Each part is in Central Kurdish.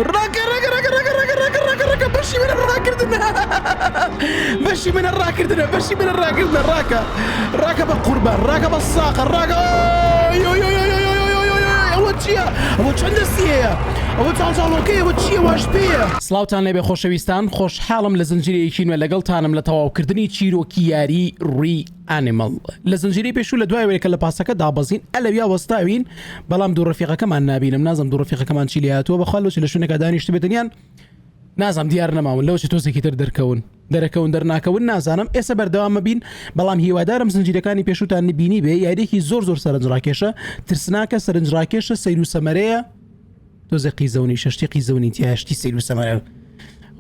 راكا بشي من الراكردنا راكا بالقربان راكا بالصاقر راكا ئەوە چەندە سیەیە ئەوە چاڵۆکەی ئەوە چییە واش پێیە سڵاوتان لێبێ خۆشەویستان خۆشحاڵم لە زنجیرەیەکی نوێ لەگەڵتانم لە تەواوکردنی چیرۆکی یاری ڕی ئانیمەڵ لە زنجیرەی پێشوو لە دوای وێرەکە لە پاسەکە دابەزین ئەلەویا وەستاوین بەڵام دوو ڕەفیقەکەمان نابینم نازم دوو ڕەفیقەکەمان چی لێ هاتووە بەخوا لەوچ لە شوێنێکە دانیشت بێتنیان نازم دیار نەماون لەوچ تۆزێکی تر دەرەکەون دەرناکەون نازانم ئێستا بەردەوامە بین بەڵام هیوادارم زنجیرەکانی پێشووتان نبینی بێ یاریێکی زۆر سەرنجڕاکێشە ترسناکە سەرنجڕاکێشە سەیر و سەمەرەیە تۆزە قیزەونی شەشتی قیزەونی تیاشتی سەیر و سەمەرە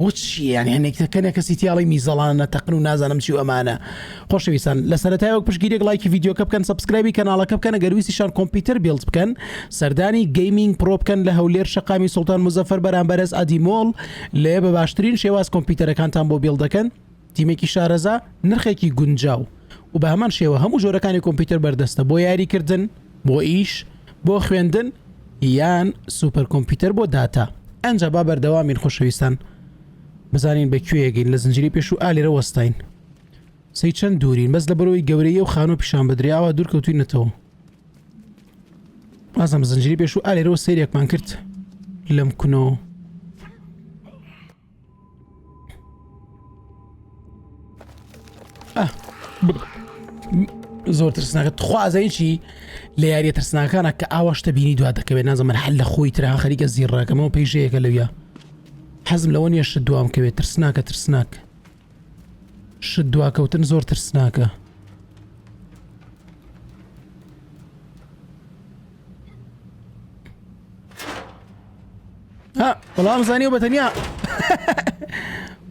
وچی یعنی هەنێکەکەنە کەسی تیاڵی میزەڵانە تەقن و نازانم چی و ئەمانە خۆشەویستان لە سەرەتایەوە پشگیرێک لایکی ڤیدیۆکە بکەن سبسکرایبی کەناڵەکە بکەن گەرویستیشان کۆمپیوتەر بیلد بکەن سەردانی گەیمینگ پرۆ بکەن لە هەولێر شەقامی سوڵتان مزەفەر بەرامبەرز ئادیمۆڵ لێ بە باشترین شێواز کۆمپیوتەرەکانتان بۆ بیلد دەکەن تیمێکی شارەزا نرخێکی گونجاو و بە هەمان شێوە هەموو جۆرەکانی کۆمپیوتەر بەردەستە بۆ یاریکردن بۆ ئیش بۆ خوێندن یان سوپەر کۆمپیوتەر بۆ داتا ئەنجا با بەردەوامین خۆشەویستان بزانین بە کوێیەگەین لە زنجیری پێش و ئالێرە وەستاین سەی چەند دوورین بەس لە بەرەوەی گەورەیە و خانۆ پیشان بەدرراوە دوور کەوتوینەتەوە بازم زنجیری پێش و ئالێرەوە سەیرێکمان کرد لەم کونەوە زۆر ترسناکە خوازایی چی لە یاریە ترسناکانە کە ئاواشتە بینی دوا دەکەوێت نازەمە هەل لە خۆی ترا خەریکە زیڕاکەمەوە پێیژەیەکە لەویا حەزم لەوە نیە شت دوام کەوێت ترسناک شت دواکەوتن زۆر ترسناکە بەڵام زانی ئەو بەتەنیا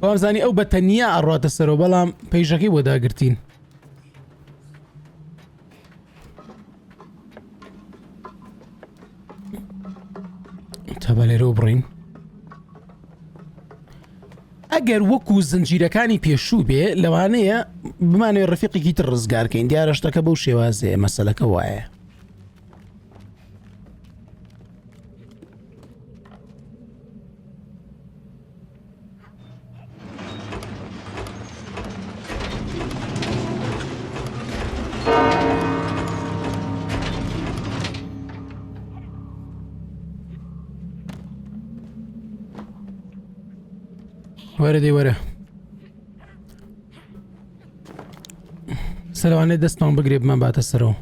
بەڵام زانی ئەو بەتەنیا ئەڕاتە سەرەوە بەڵام پێیژەکەی بۆ داگرتین تەبە لێرە بڕین ئەگەر وەکو زنجیرەکانی پێشوو بێ لەوانەیە بمانوێ ڕەفیقێکی تر ڕزگارکەین دیارە شتەکە بەو شێوازەیە مەسەلەکە وایە وەرە دێ وەرە سەلوانەی دەستمان بگرێ بمان باتە سەرەوە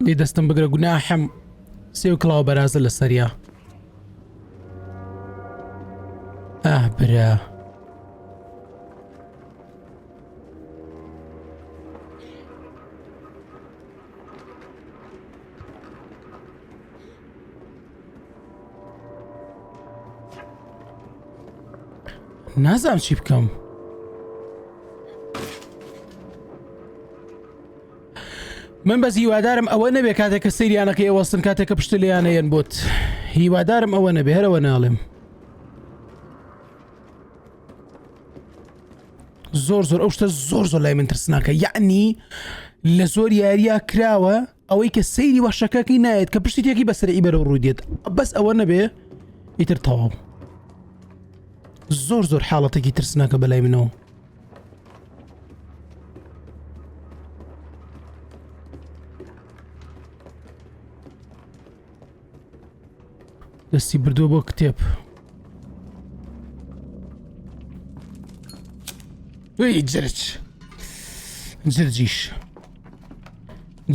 لێ دەستم بگرە گوناحەم سێ و کڵاو بەرازە لە سەریا برا نازام چی بکەم من بەس هیوادارم ئەوە نەبێ کاتێککە سەیریانەکەی ئەوەستن کاتێککە پشت لیانەیەن بۆت هیوادارم ئەوە نەبێ هەرەوە ناڵێم زۆر ئەو شتە زۆر لای من ترسناکە یعنی لە زۆر یاریە کراوە ئەوەی کە سەیری وەشەکەی نایێت کە پشتی تێکی بەسەر ئیبەرە ڕووی دێت بەس ئەوە نەبێ ئیتر تەواو زۆر حاڵەتێکی ترسناکە بەلای منەوە دەستی بردووە بۆ کتێب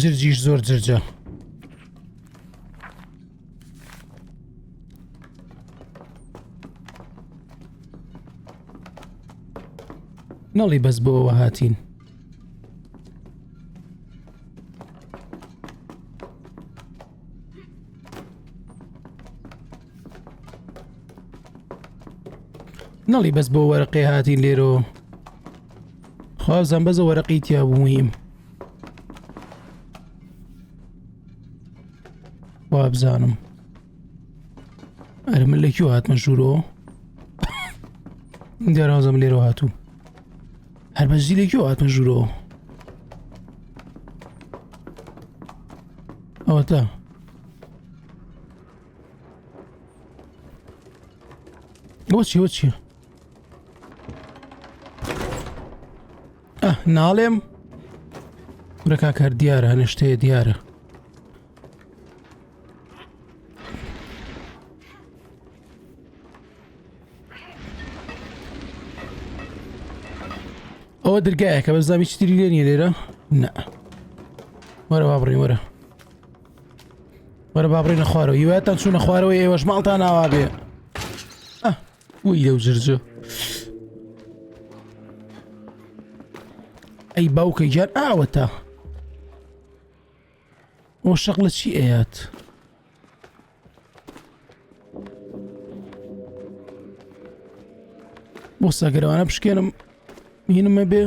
جرجیش زۆر جرجە نەڵی بەس بۆەوە هاتین نەڵی بەس بۆ وەرەقی هاتین لێرەوە خوازان بەزە وەرەقی تیا بوو مهم وا بزانم ئەرە من لەکوێ هاتمە ژوورەوە دیارازم لێرەوە هاتوو هەر بەزی لەکوێ هاتمە ژوورەوە ئەوە تا وچی ناڵێم ورە کاکەر دیارە هەنیشتەیە دیارە ئەوە دەرگایەکە بە زامی چتری لێ نیە لێرە نە وەرە بابڕین وەرە بابڕینە خوارەوە هیوایەتان چوونە خوارەوە ئێوەش ماڵتان ناوا بێ وی لەو جرجە ئەی باوکەی جار ئاوەتە ئەوە شەق لە چی ئەیات بۆ ساگەرەوانە بشکێنم هینمە بێ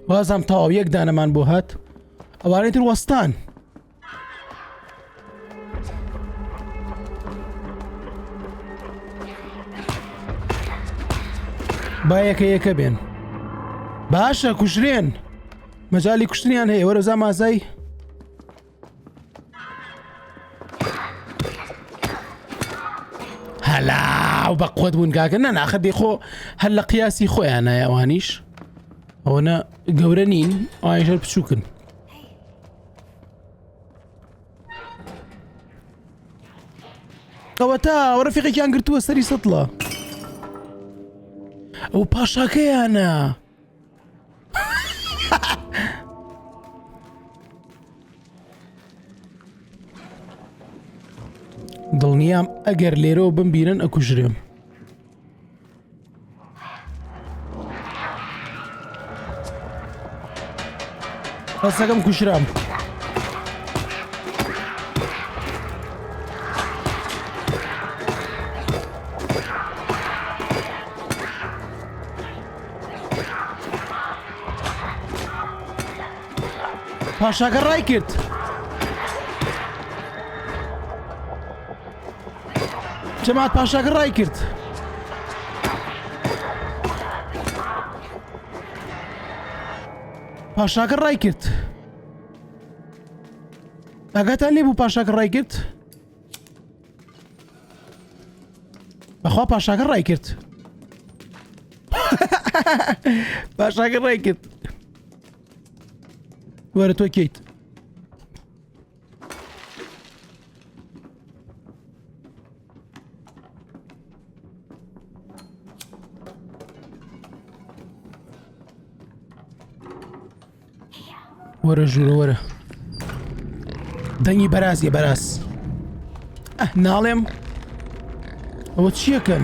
بازم تەواو یەک دانەمان بۆ هات ئەوانەی تر وەستان با یەکە بێن باشە کوژرێن مەجای کوشتنیان هەیە وەرە زە مازای هەلاو بە قوت بوون کاکە نەناخە دێخۆ هەر لە قیاسی خۆیانە ئەوانیش ئەوەنە گەورە نین ئەوانیشەر بچووکن ئەوە تا ڕەفیقێکیان گرتووە سەری سەتڵە ئەو پاشاکەیانە دڵنیام ئەگەر لێرەوە بمبینن ئەکوژرێم ڕاستەکەم کوشرام پاشاکە ڕای کرد جەماعەت پاشاکە ڕای کرد پاشاکە ڕای کرد ئاگاتان لێ بوو پاشاکە ڕای کرد بەخوا پاشاکە ڕای کرد پاشاکە ڕای کرد وەرە تۆ کەیت وەرە ژوورە وەرە دەنگی بەرازیە بەراز ناڵێم ئەوە چیەکەن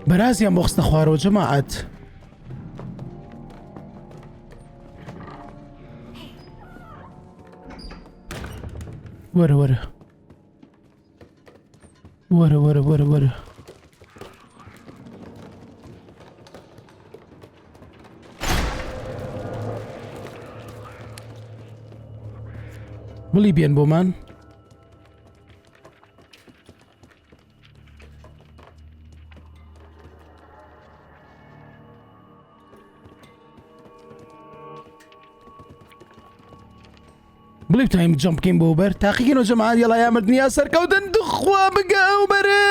بەرازیان بۆ خستە خوارەوە جەماعەت وەرە وەرە وەرە وەرە وەرە وەرە بڵی بێن بۆمان بڵێ تایم جەمپ بکەین بۆ بەر تاقیکەنەوە جەماعەت یەڵا یا مردنیا سەرکەوتن دخوا بگە و بەرە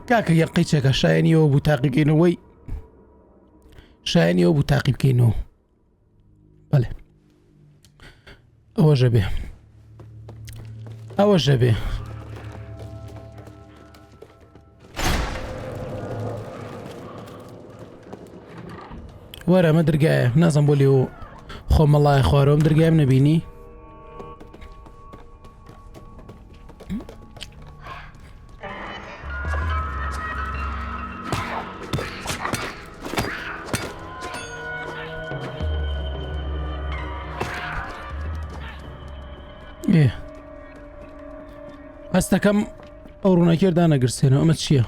کاکە یەقەی چەکە شایەنیەوە بوو تاقی بکەینەوەی شایەنیەوە بوو تاقی بکەینەوە بەڵێ ئەوەژە بێ ئەوەژە بێ وەرە ئەمە دەرگایە نازم بۆ لێەوە خۆمەڵای خوارەوەم دەرگایم نەبینی هەستەکەم ئەو ڕووناکێردا نەگرسێنەوە ئەمە چییە؟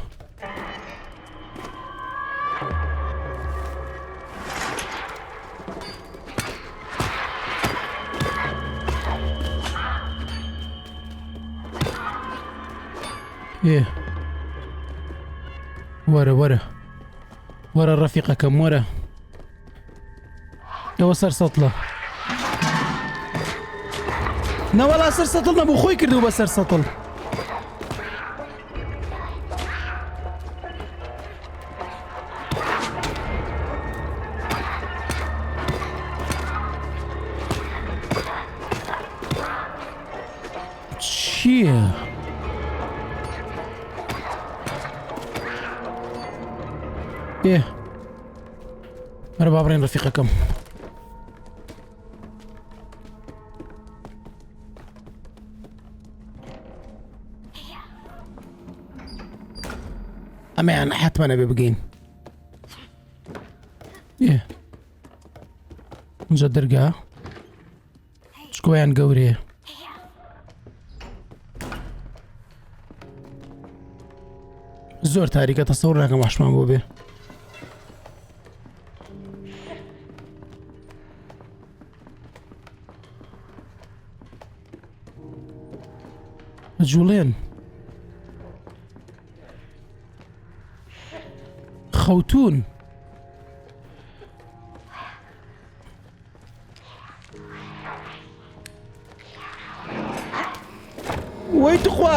ايه ورا رفيقكم ورا. ايوا سەر سەتڵە نەوەڵا سەر سەتڵ نەبوو خۆی کردو بە سەر سەتڵ. چییە؟ ايه مرە با بڕێن ڕەفیقەکەم. ئەمەیان حتممە نەبێ بگەین. ئێ اینجا دەرگا چکۆیان گەورەیە. زۆر تاریکە تەسەوڕ ناکەم واشمان بۆ بێ. جوڵێن خەوتون وەی توخوا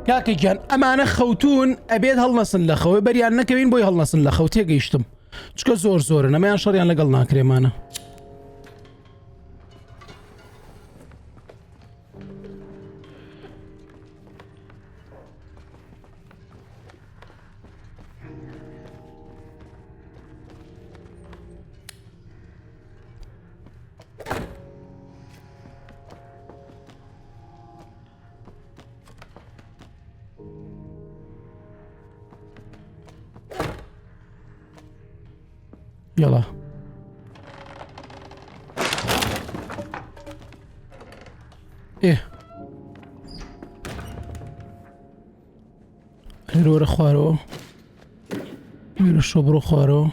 کاکە گیان ئەمانە خەوتون ئەبێت هەڵنەسن لە خەوە بەریان نەکەوین بۆی هەڵنەسن لە خەو تێگەیشتم چکە زۆرن ئەمەیان شەڕیان لەگەڵ ناکرێمانە. يلا ايه هيرو خوارو هيرو شبرو خوارو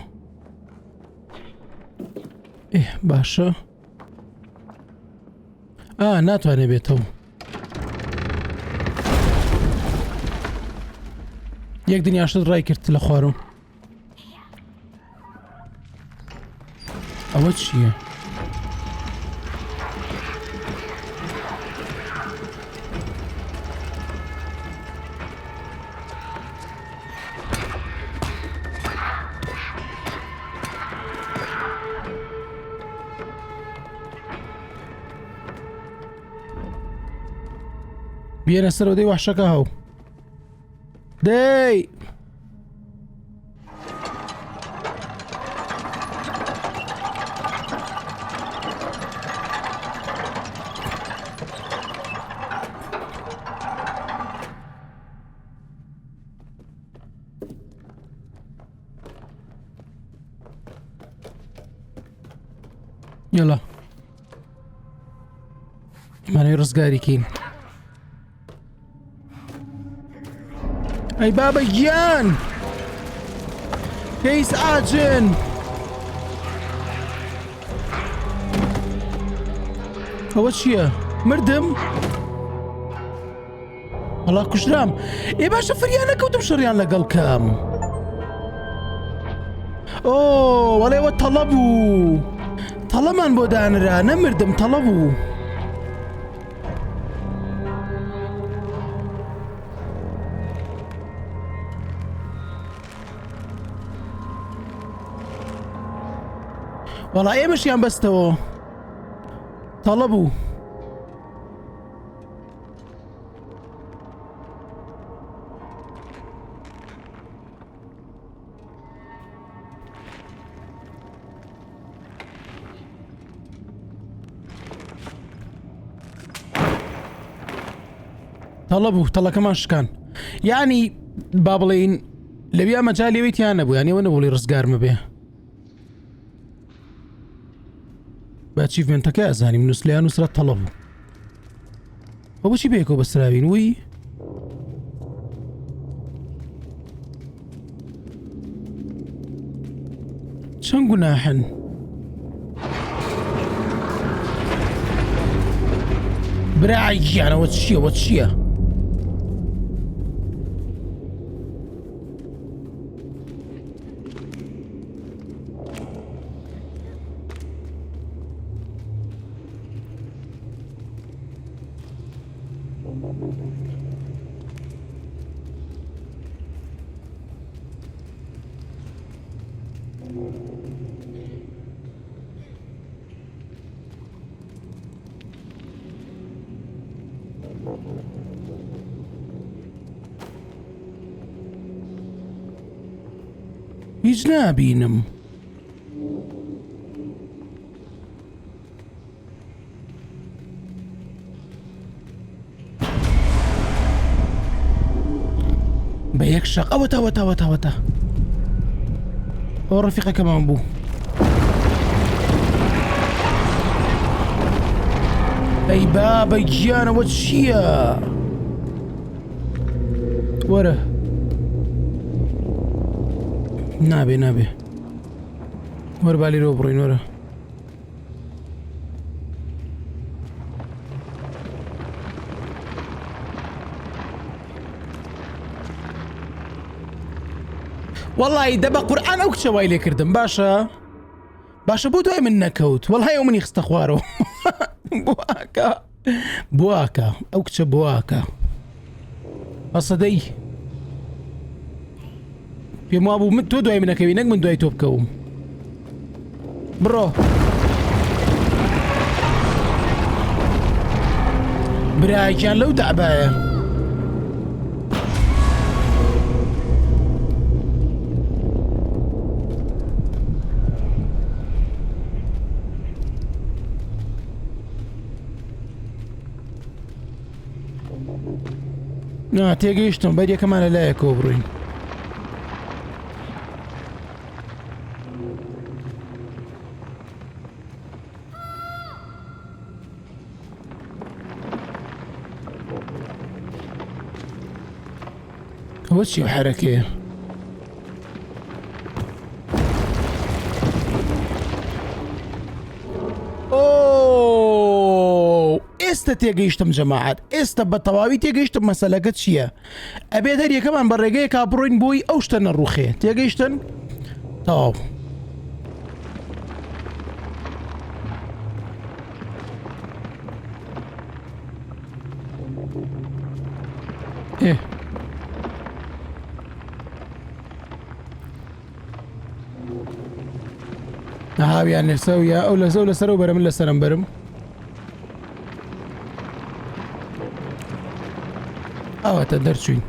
ايه باشا ناتوانێ بێتەوە. یەک دنیاشت ڕای کرد لە خوارەوە. ئەوە چییە؟ بينا سرو دي وحشك اهو داي يلا ماني رزقاري كين اي بابا جيان كيس اجن اول شيء مردم والله كشرام اي باشا فريانك ودم شريان لقل كام اوه ولا يو طلبوا طلمان بودان را نمردم طلبوا والله ايه مش بستوى طلبوا طلع كمان شكان يعني بابلين لبيا مجالي بيتي انا ابو يعني وانا بولي رزقار ما بيه باتشيفمنتك ازاني من نسليان وسرة طلبوا ابو شي بيكو بس رابين وي شن قناحن براعي انا واتشيا هیچ نابینم. بە یەک شەق ئەوەتە ئەو ڕەفیقەکەمان بوو. ئەی بابە گیانەوە چییە؟ وەرە نابێ وەرە با لێرەوە بڕۆین وەرە. وەڵی دە بە قورئان ئەو کچە وای لێ کردم. باشە بۆ دوای من نەکەوت. وەڵای ئەو منی خستە خوارەوە. بواکە ئەو کچە بواکە ئەسەدەی پێم وا بوو من تۆ دوای منەکەوی نەک من دوای تۆ بکەوم. بڕۆ برایکیان لەو دەعبایە. تێگەیشتم بەر یەکەمانە لایەکەوە بڕوین. ئەوە چی حەرەکەیە؟ ئێستا تێگەیشتم جەماعەت. ئێستا بە تەواوی تێگەیشتم مەسەلەکە چییە. ئەبێت هەر یەکەمان بە ڕێگەیە کا بڕۆین بۆی ئەو شتە نەڕوخێ. تێگەیشتن؟ تەواو. هاویان لەسەویە ئەو لەزەو لەسەرەوە بەرە من لەسەرم بەرم. ئەوەتە دەرچوین.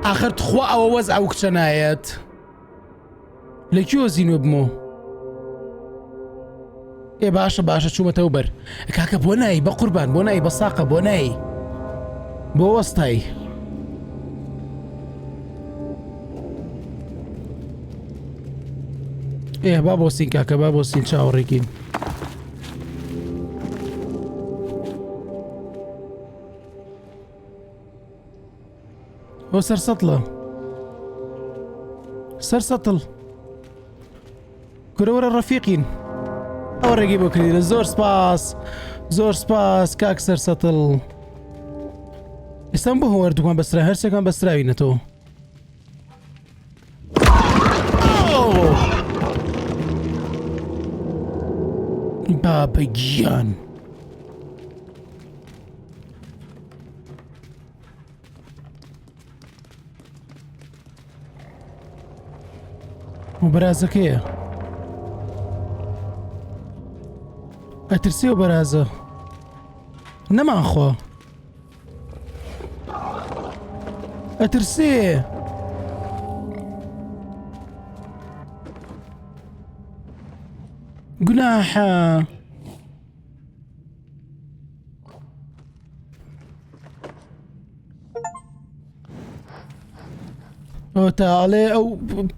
ئاخر تخوا ئەوە وەز ئەو کچە نایەت لەکوێوە زیینوە بمەوە. باشە چوومەتەوە بەر. کاکە بۆ نایی بە قوربان بۆ نایی بە ساقە بۆ نایی بۆ وەستایی. با بۆستین کاکە با بۆستین چاوەڕێکین. بۆ سەرسەتڵ گورەوەرە ڕەفیقین. ئەو ڕێگەی بۆ کردیرە. زۆر سپاس کاک سەرسەتڵ. ئێستان بۆ هەوەردووان بەسرا هەرسێکان بەستراوینەتەوە. بابە گیان و بەرازەکەیە. ئەترسێ و بەرازە نەمانخوا ئەترسێ. گوناحە ئەو تاڵێ ئەو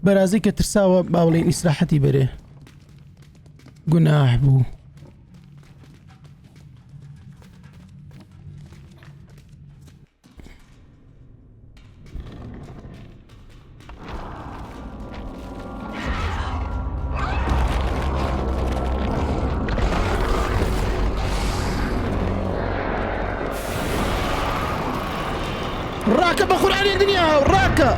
بەرازەی کە ترساوە باوڵێن ئیسراحەتی بەرێ. گوناح بوو. ڕاکە بە قورئانی دنیا ڕاکە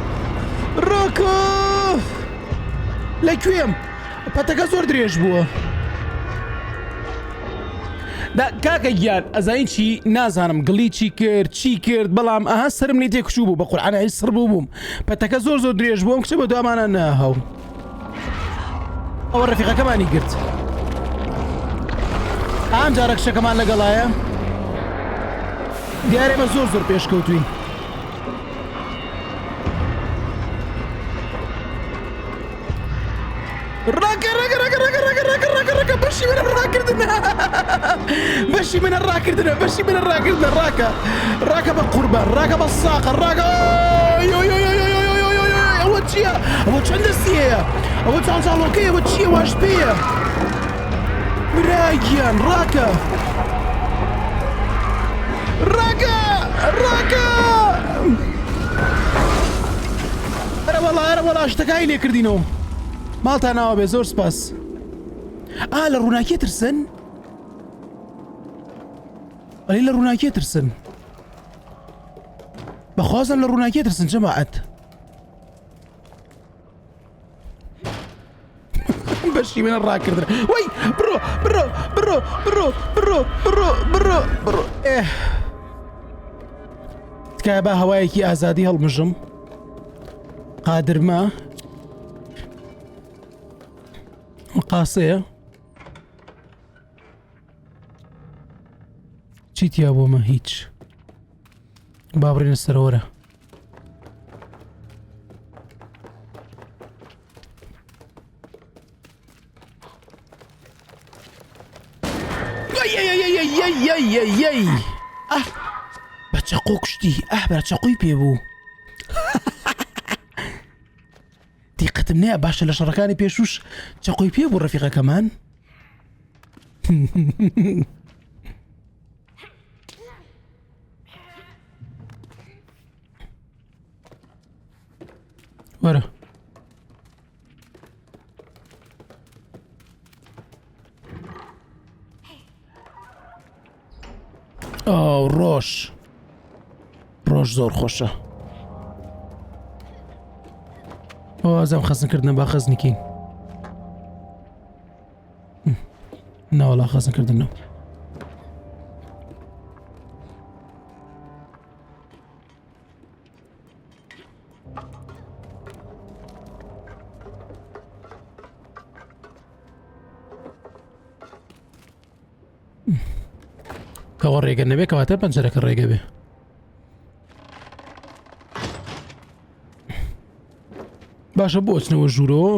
لەکوێم پەتەکە زۆر درێژ بووە. دا کاکەگیان ئەزین چی نازانم گڵی چی کرد بەڵام ئەها سرم لی تێکشوو بوو بە قورعانە هیچ سڕ بوو بووم پەتەکە زۆر درێژ بووم کچە بە دوامانە ناهەو ئەوە ڕەفیقەکەمانی گرت ئام جارە کشەکەمان لەگەڵایە دیارە ئێمە زۆر پێشکەوتوین ڕاکە بەشی منە ڕاکردنە ڕاکە بە قوربان ڕاکە بە ساقە ڕاکە ئەوە چییە؟ ئەوە چەند دەستیەیە؟ ئەوە چاڵۆکەی ئەوە چییە واش پێیە؟ برایگیان ڕاکە ئەرە وەڵا شتەکانی لێ کردینەوە ماڵتان ناوە بێ زۆر سپاس لە ڕووناکیە ترسن؟ ئەڵێ لە ڕووناکیە ترسن بەخوازم لە ڕووناکیە ترسن جەماعەت بەشی منە ڕاکردن وەی بڕۆ تکایە با هەوایەکی ئازادی هەڵمژم قادرمە قاسەیە چیتیا بۆمە هیچ بابڕێنە سەرەوەرە بە چەقۆ کوشتی بە چەقۆی پێبوو دیقەتم نەیە باشە لە شەڕەکانی پێشوش چەقۆی پێبوو ڕەفیقەکەمان وەرە ڕۆژ زۆر خۆشە ئازام خەزنکردنە با خەزنیکین ناوەڵا خەزنکردنەوە کەەوە ڕێگە نەبێ کەواتە پەنجەرەکە ڕێگە بێ باشە بۆچنەوە ژوورەوە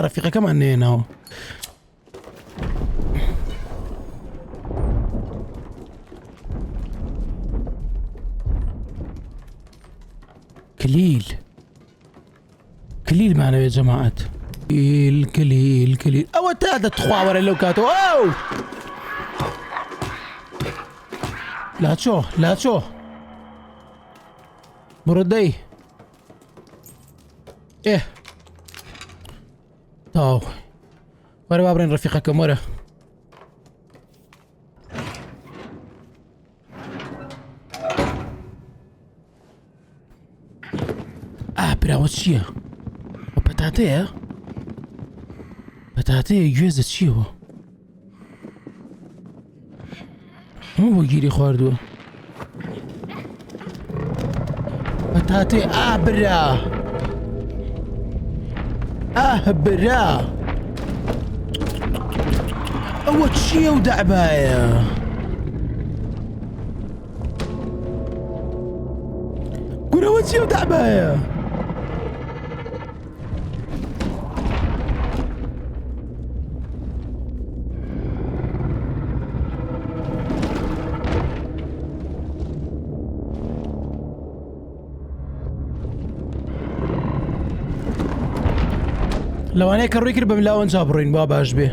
ڕەفیقەکەمان نێناوە کلیلمانەوێت جەماعەت کلیل ئەوە تا دەتخواوەرە لەو کاتەوە لاچۆ بڕۆ دەی تاو وەرە بابڕێن ڕەفیقەکەم وەرە براوە چییە؟ پەتاتەیە گوێزە چیەوە؟ هەموو بۆ گیری خواردووە پەتاتێ برا ئەوە چییە و دەعبایە؟ گورەوە چییە و دەعبایە؟ لەوانەیە کە ڕووی کرد بەم لاوەنجا بڕۆین با باش بێ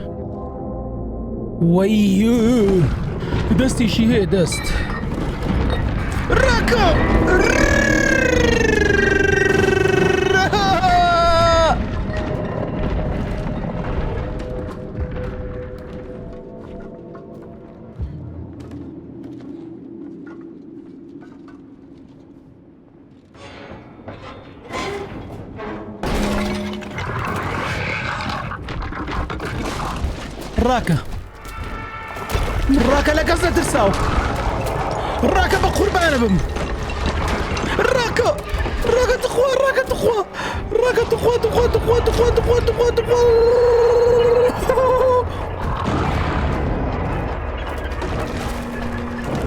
وەی دەستیشی هەیە دەست ڕاکە ڕاکە ڕاکە لە کەس نەترساو ڕاکە بە قوربانە بم ڕاکە ڕاکە تخوا ڕاکە تخوا ڕاکە تخوا تخوا تخوا تخوا تخوا تخوا تخوا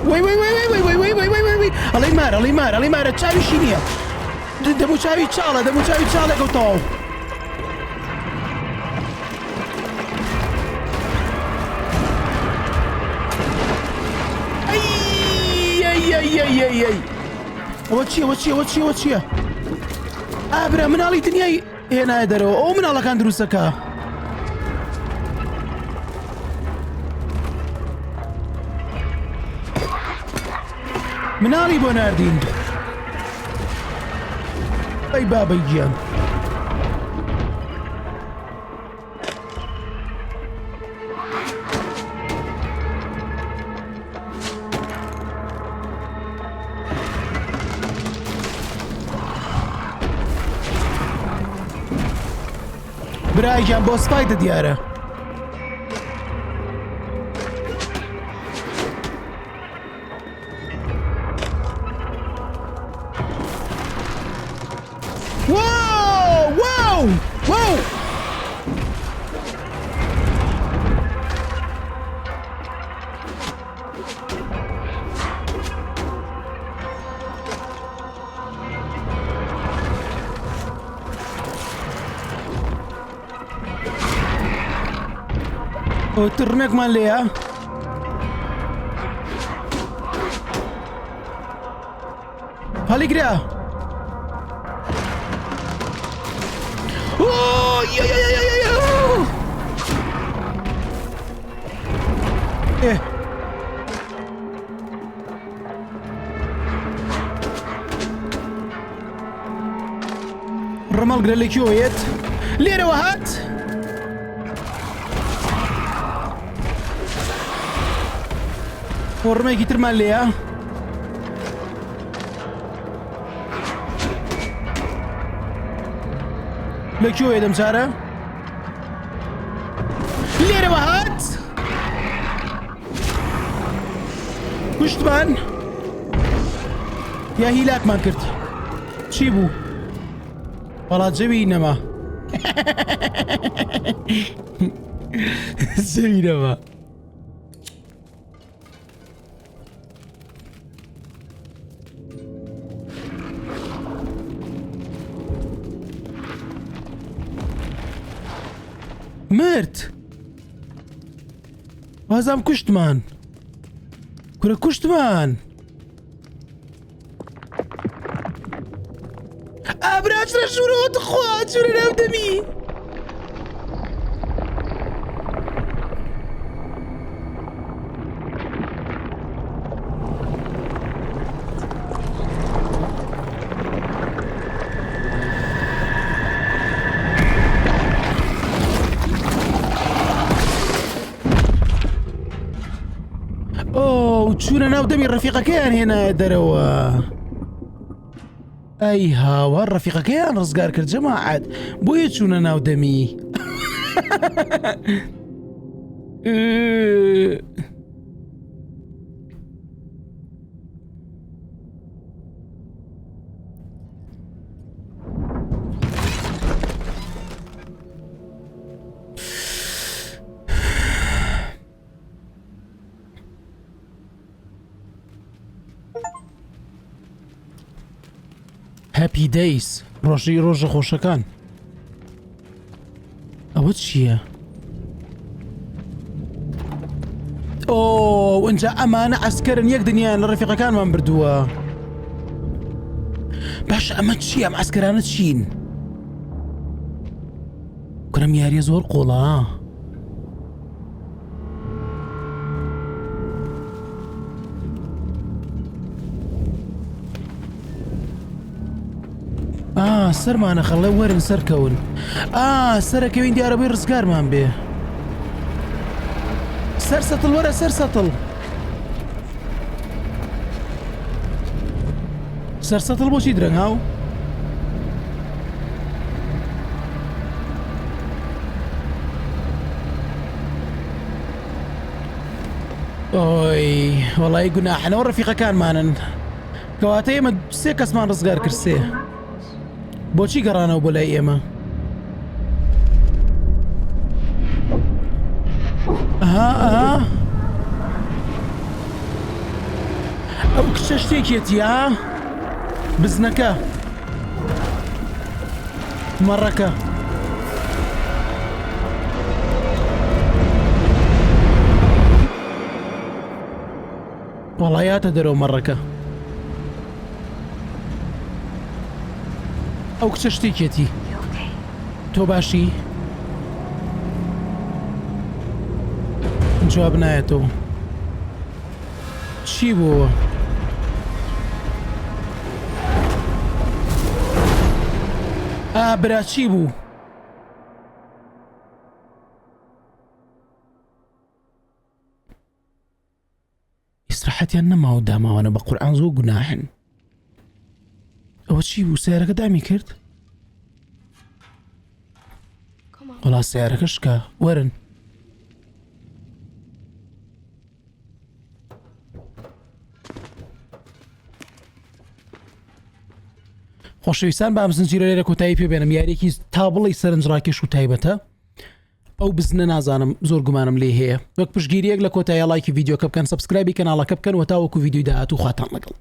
وای وای وای وای وای وای وای وای وای ئەڵێ مارە ئەڵێ مارە ئەڵێ مارە چاویشی نییە دەمو چاوی چاڵە دەمو چاوی چاڵە گەوتەوە ئەوە چییە ئەوە چییە ئەوە چییە ئەوە چییە ئابرا مناڵی دنیای هێنایە دەرەوە ئەو مناڵەکان دروستەکە مناڵی بۆ ناردین ئەی بابەی گیان برایگیان بۆ سپایدە دیارە واو واو واو ترمێکمان لێیە هەڵیگرا ڕمەڵگرە لەکوێیەت لێرەوە هات ڕمێکی ترمان لێیە لەکوێیە دەم جارە لێرەوە هات کوشتمان یا هیلاکمان کرد چی بوو وەڵات جەوی نەما جەوی نەما مرد وازام کوشتمان کورە کوشتمان ئابراج لە ژوورەوە دخوا جوورە ناو دەمی چوونە ناو دەمی ڕەفیقەکەیان هێنایە دەرەوە ئەی هاوار ڕەفیقەکەیان ڕزگار کرد جەماعەت بۆیە چوونە ناو دەمی هەپی دەیس ڕۆژی ڕۆژە خۆشەکان ئەوە چییە؟ ئۆ ئەنجا ئەمانە ئەسکەرن یەک دنیایان لە ڕەفیقەکانمان بردووە باش ئەمە چی ئەم ئەسکەرانە چین؟ کورەم یاریە زۆر قۆڵە سەرمانە خەڵێ وەرن سەرکەون سەرەکەوین دیارەبووی ڕزگارمان بێ سەر سەتڵ وەرە سەر سەتڵ سەر سەتڵ بۆچی درەنگاو؟ ئۆی وەڵی گوناحەنەوە ڕەفیقەکانمانن کەواتە ئێمە سێ کەسمان ڕزگار کرد سێ بۆچی گەڕانەوە بۆ لای ئێمە ئەها ئەو کچە شتێکێتی ها بزنەکە مەڕەکە وەڵایاتە دەرەوە مەڕەکە ئەو کچە شتێکێتی تۆ باشی جواب نایەتەوە چی بووە برا چی بوو ئیسراحەتیان نەماوە داماوانە بە قورئان زۆر گوناحن ئەوە چی بوو سیارەکە دامی کرد وەڵا سیارەکە شکا وەرن خۆشەویستان بام زنجیرە لێرە کۆتایی پێبێنم یاریەکی تابڵی سەرنجڕاکێش و تایبەتە ئەو بزنە نازانم زۆر گومانم لێ هەیە وەک پشگیریەک لە کۆتایی لایکی ڤیدیۆکە بکەن سەبسکرایبی کەناڵەکە بکەن و تاوەکو ڤیدیۆی داهاتوو خواتان لەگەڵ